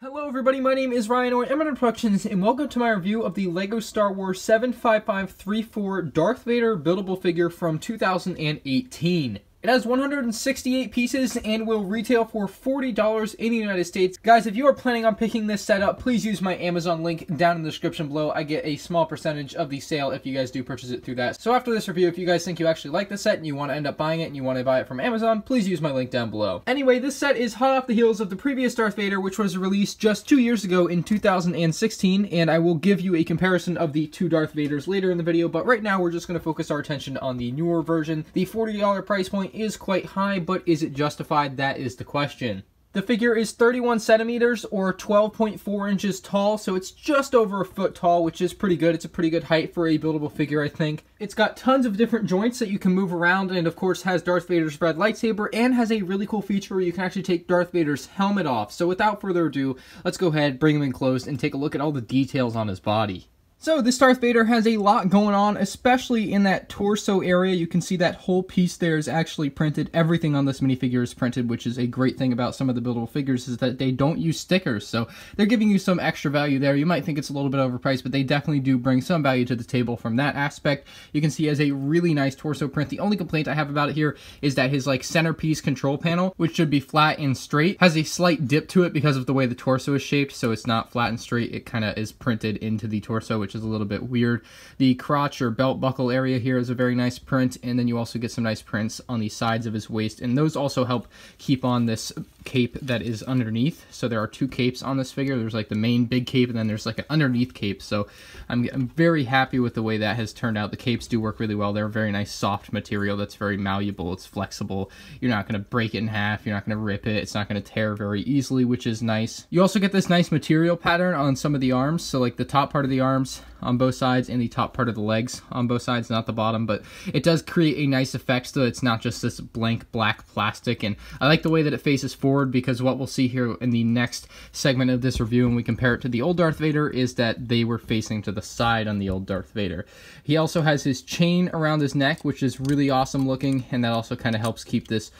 Hello everybody, my name is Ryan or MandRproductions, and welcome to my review of the LEGO Star Wars 75534 Darth Vader Buildable figure from 2018. It has 168 pieces and will retail for $40 in the United States. Guys, if you are planning on picking this set up, please use my Amazon link down in the description below. I get a small percentage of the sale if you guys do purchase it through that. So after this review, if you guys think you actually like the set and you want to end up buying it and you want to buy it from Amazon, please use my link down below. Anyway, this set is hot off the heels of the previous Darth Vader, which was released just 2 years ago in 2016, and I will give you a comparison of the two Darth Vaders later in the video, but right now we're just going to focus our attention on the newer version. The $40 price point is quite high, but is it justified? That is the question. The figure is 31 centimeters or 12.4 inches tall, so it's just over a foot tall, which is pretty good. It's a pretty good height for a buildable figure, I think. It's got tons of different joints that you can move around, and of course has Darth Vader's red lightsaber, and has a really cool feature where you can actually take Darth Vader's helmet off. So without further ado, let's go ahead, bring him in close, and take a look at all the details on his body. So this Darth Vader has a lot going on, especially in that torso area. You can see that whole piece there is actually printed. Everything on this minifigure is printed, which is a great thing about some of the buildable figures is that they don't use stickers. So they're giving you some extra value there. You might think it's a little bit overpriced, but they definitely do bring some value to the table from that aspect. You can see he has a really nice torso print. The only complaint I have about it here is that his centerpiece control panel, which should be flat and straight, has a slight dip to it because of the way the torso is shaped. So it's not flat and straight. It kind of is printed into the torso, which is a little bit weird. The crotch or belt buckle area here is a very nice print, and then you also get some nice prints on the sides of his waist, and those also help keep on this cape that is underneath. So there are two capes on this figure. There's the main big cape, and then there's an underneath cape. So I'm very happy with the way that has turned out. The capes do work really well. They're a very nice soft material that's very malleable. It's flexible. You're not going to break it in half. You're not going to rip it. It's not going to tear very easily, which is nice. You also get this nice material pattern on some of the arms. So the top part of the arms on both sides and the top part of the legs on both sides, not the bottom, but it does create a nice effect so it's not just this blank black plastic. And I like the way that it faces forward, because what we'll see here in the next segment of this review when we compare it to the old Darth Vader is that they were facing to the side on the old Darth Vader. He also has his chain around his neck, which is really awesome looking, and that also kind of helps keep this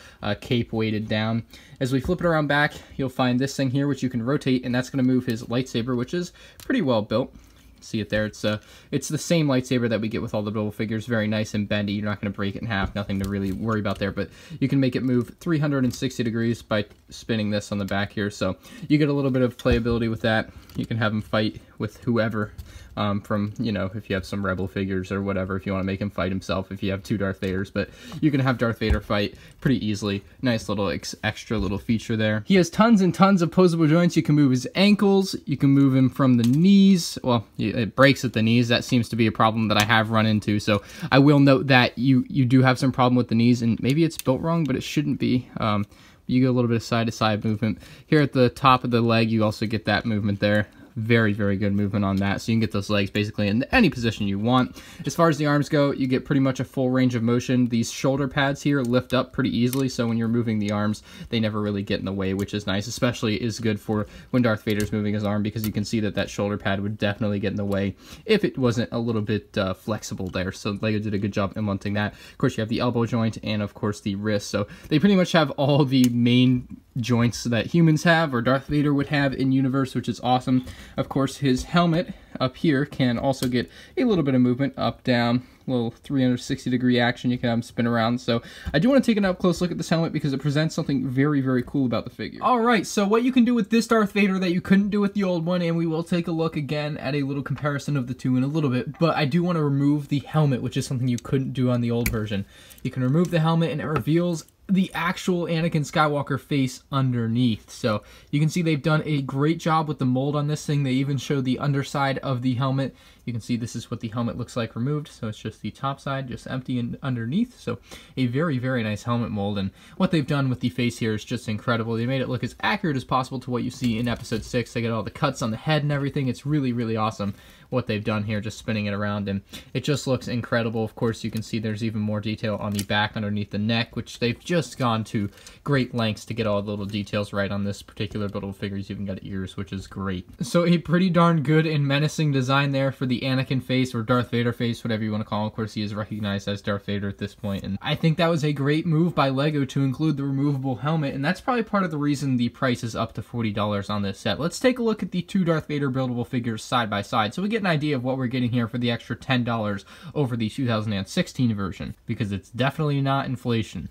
cape weighted down. As we flip it around back, you'll find this thing here which you can rotate, and that's going to move his lightsaber, which is pretty well built. See it there? It's the same lightsaber that we get with all the buildable figures. Very nice and bendy. You're not going to break it in half. Nothing to really worry about there, but you can make it move 360 degrees by spinning this on the back here. So you get a little bit of playability with that. You can have him fight with whoever. From, if you have some Rebel figures or whatever, if you want to make him fight himself, if you have two Darth Vaders, but you can have Darth Vader fight pretty easily. Nice little extra little feature there. He has tons and tons of posable joints. You can move his ankles, you can move him from the knees. Well, it breaks at the knees. That seems to be a problem that I have run into, so I will note that you do have some problem with the knees, and maybe it's built wrong, but it shouldn't be. You get a little bit of side-to-side movement. Here at the top of the leg, you also get that movement there. Very, very good movement on that. So you can get those legs basically in any position you want. As far as the arms go, you get pretty much a full range of motion. These shoulder pads here lift up pretty easily, so when you're moving the arms, they never really get in the way, which is nice. Especially is good for when Darth Vader's moving his arm, because you can see that that shoulder pad would definitely get in the way if it wasn't a little bit flexible there. So LEGO did a good job implementing that. Of course, you have the elbow joint and, of course, the wrist. So they pretty much have all the main joints that humans have or Darth Vader would have in universe, which is awesome. Of course, his helmet up here can also get a little bit of movement up, down, a little 360 degree action. You can have him spin around. So I do want to take an up close look at this helmet because it presents something very, very cool about the figure. Alright, so what you can do with this Darth Vader that you couldn't do with the old one, and we will take a look again at a little comparison of the two in a little bit, but I do want to remove the helmet, which is something you couldn't do on the old version. You can remove the helmet and it reveals the actual Anakin Skywalker face underneath. So you can see they've done a great job with the mold on this thing. They even show the underside of the helmet. You can see this is what the helmet looks like removed. So it's just the top side, just empty and underneath. So a very, very nice helmet mold. And what they've done with the face here is just incredible. They made it look as accurate as possible to what you see in Episode 6. They get all the cuts on the head and everything. It's really, really awesome what they've done here, just spinning it around, and it just looks incredible. Of course, you can see there's even more detail on the back underneath the neck, which they've just gone to great lengths to get all the little details right on this particular buildable figure. He's even got ears, which is great. So a pretty darn good and menacing design there for the the Anakin face or Darth Vader face, whatever you want to call him. Of course, he is recognized as Darth Vader at this point, and I think that was a great move by LEGO to include the removable helmet, and that's probably part of the reason the price is up to $40 on this set. Let's take a look at the two Darth Vader buildable figures side by side, so we get an idea of what we're getting here for the extra $10 over the 2016 version, because it's definitely not inflation.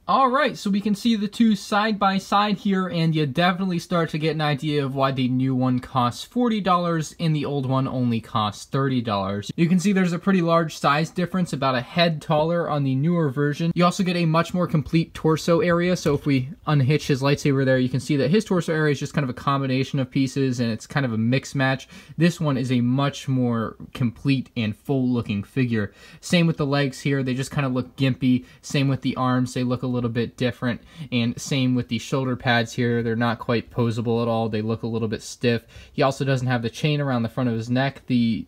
Alright, so we can see the two side by side here, and you definitely start to get an idea of why the new one costs $40 and the old one only costs $30. You can see there's a pretty large size difference, about a head taller on the newer version. You also get a much more complete torso area, so if we unhitch his lightsaber there, you can see that his torso area is just kind of a combination of pieces, and it's kind of a mix match. This one is a much more complete and full looking figure. Same with the legs here, they just kind of look gimpy. Same with the arms, they look a little bit different, and same with the shoulder pads here. They're not quite posable at all. They look a little bit stiff. He also doesn't have the chain around the front of his neck. The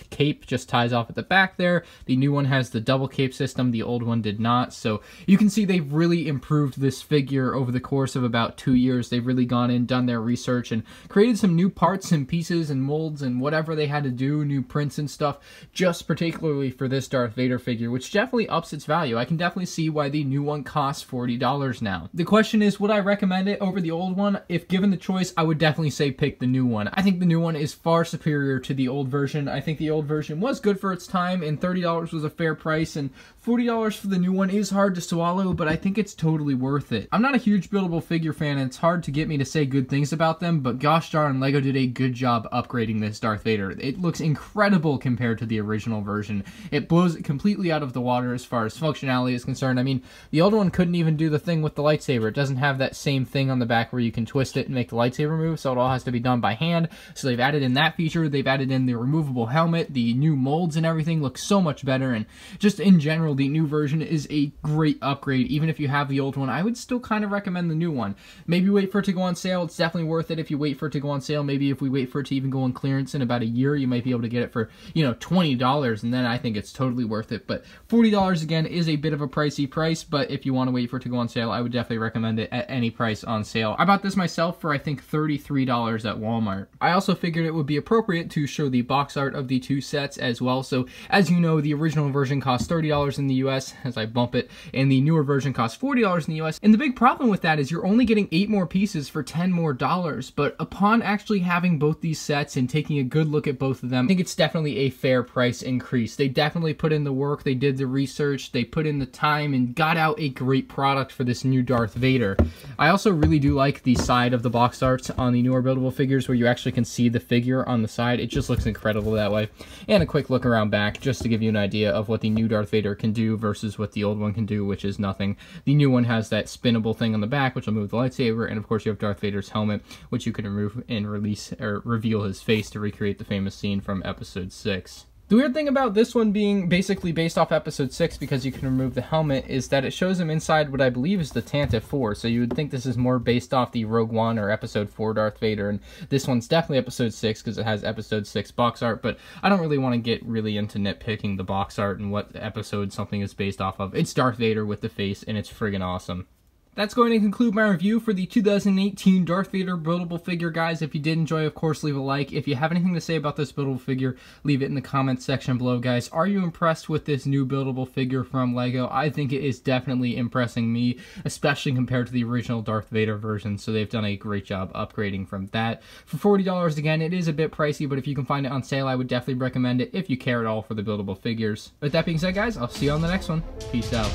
cape just ties off at the back there. The new one has the double cape system. The old one did not. So you can see they've really improved this figure over the course of about 2 years. They've really gone in, done their research, and created some new parts and pieces and molds and whatever they had to do, new prints and stuff, just particularly for this Darth Vader figure, which definitely ups its value. I can definitely see why the new one costs $40 now. The question is, would I recommend it over the old one? If given the choice, I would definitely say pick the new one. I think the new one is far superior to the old version. I think the old version was good for its time, and $30 was a fair price, and $40 for the new one is hard to swallow, but I think it's totally worth it. I'm not a huge buildable figure fan, and it's hard to get me to say good things about them, but gosh darn, LEGO did a good job upgrading this Darth Vader. It looks incredible compared to the original version. It blows it completely out of the water as far as functionality is concerned. I mean, the old one couldn't even do the thing with the lightsaber. It doesn't have that same thing on the back where you can twist it and make the lightsaber move, so it all has to be done by hand. So they've added in that feature. They've added in the removable helmet. The new molds and everything look so much better, and just in general, the new version is a great upgrade. Even if you have the old one, I would still kind of recommend the new one. Maybe wait for it to go on sale. It's definitely worth it if you wait for it to go on sale. Maybe if we wait for it to even go on clearance in about a year, you might be able to get it for, you know, $20, and then I think it's totally worth it. But $40 again is a bit of a pricey price, but if you want to wait for it to go on sale, I would definitely recommend it at any price on sale. I bought this myself for I think $33 at Walmart. I also figured it would be appropriate to show the box art of the two sets as well. So as you know, the original version costs $30 in the US, as I bump it, and the newer version costs $40 in the US. And the big problem with that is you're only getting 8 more pieces for $10 more. But upon actually having both these sets and taking a good look at both of them, I think it's definitely a fair price increase. They definitely put in the work, they did the research, they put in the time, and got out a great product for this new Darth Vader. I also really do like the side of the box art on the newer buildable figures where you actually can see the figure on the side. It just looks incredible that way. And a quick look around back just to give you an idea of what the new Darth Vader can do versus what the old one can do, which is nothing. The new one has that spinnable thing on the back, which will move the lightsaber, and of course you have Darth Vader's helmet, which you can remove and release or reveal his face to recreate the famous scene from Episode 6. The weird thing about this one being basically based off Episode 6, because you can remove the helmet, is that it shows him inside what I believe is the Tantive 4, so you would think this is more based off the Rogue One or Episode 4 Darth Vader, and this one's definitely Episode 6 because it has Episode 6 box art, but I don't really want to get really into nitpicking the box art and what episode something is based off of. It's Darth Vader with the face, and it's friggin' awesome. That's going to conclude my review for the 2018 Darth Vader buildable figure, guys. If you did enjoy, of course, leave a like. If you have anything to say about this buildable figure, leave it in the comments section below, guys. Are you impressed with this new buildable figure from LEGO? I think it is definitely impressing me, especially compared to the original Darth Vader version, so they've done a great job upgrading from that. For $40, again, it is a bit pricey, but if you can find it on sale, I would definitely recommend it if you care at all for the buildable figures. With that being said, guys, I'll see you on the next one. Peace out.